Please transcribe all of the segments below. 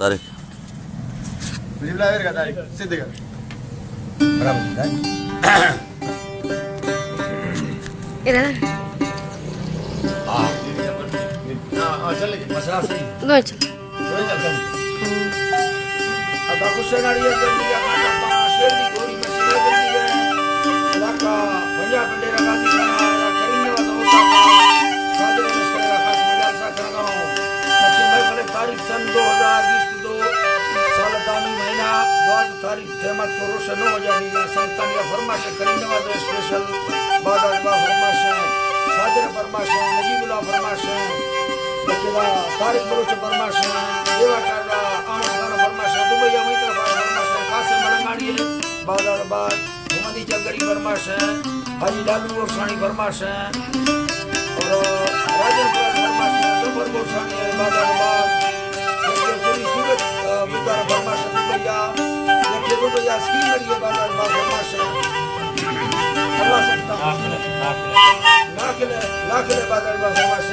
तारीख तारीख सीधे कर बराबर चल मसला सही दो चल आता कुछ गाड़ी है जल्दी का काटा शेर की गोरी में सीधा जल्दी है इलाका पंजाब बंडेरा का दिखाना या करीने वाला होता कादर मुश्किल का खास मिला सा करना लक्ष्मी भाई भले तारीख सन 2022 साल दानी महीना 12 तारीख तेमत को रोशन हो जाएगी संतान या फरमाश करीने वाला स्पेशल बादल बा फरमाश कादर फरमाश नजीबुल्लाह फरमाश बकेला तारीख बरोच फरमाश देवा का आमद खान फरमाश दुबई या मित्र फरमाश कासिम मलंगाड़ी बादल बाद मोहम्मदी जगड़ी फरमाश हाजी लालू गोसानी फरमाश और राजन फरमाश सुपर गोसानी बादल बाद पूरी सूरत बिकार फरमाश दुबईया देखिए दुबईया स्कीम मरी बादल बाद फरमाश अल्लाह सकता नाखले बादल बाद फरमाश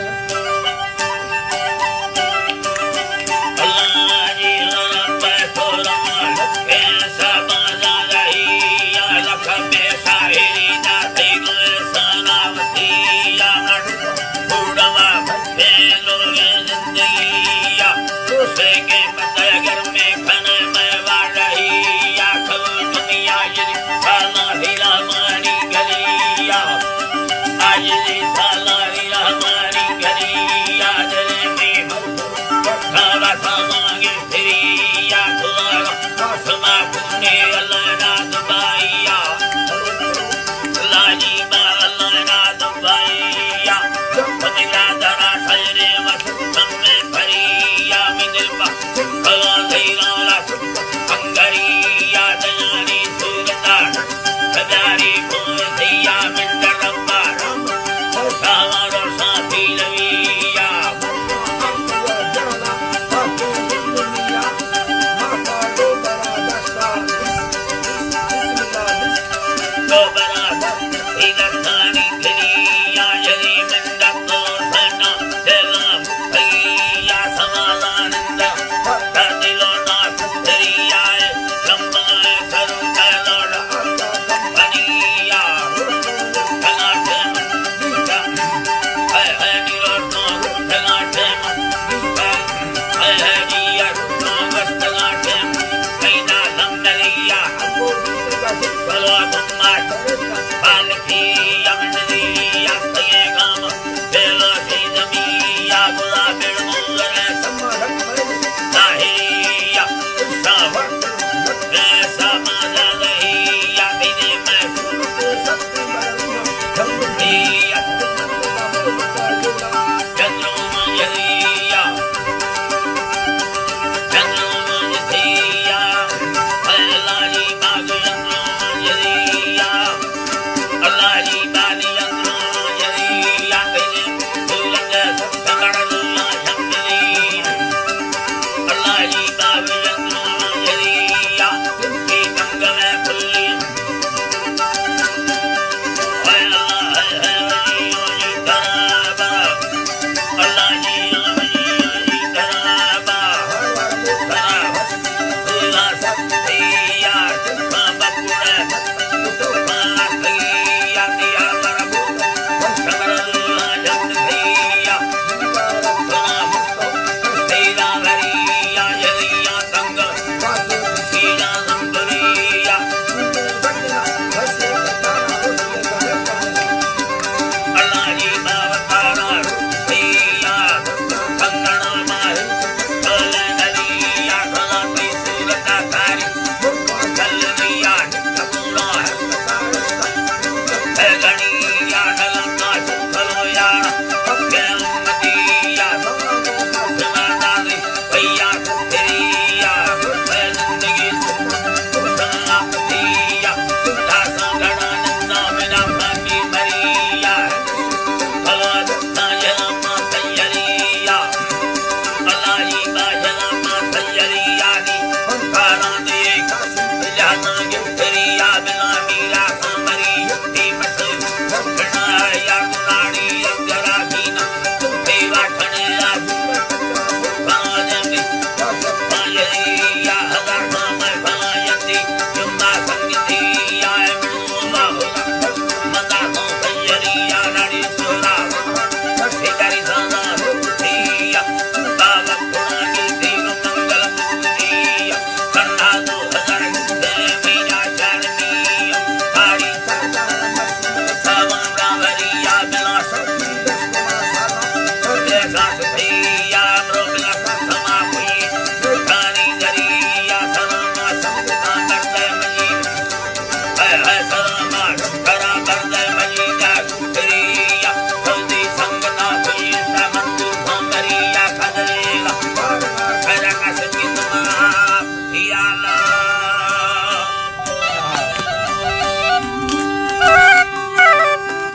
Allah जय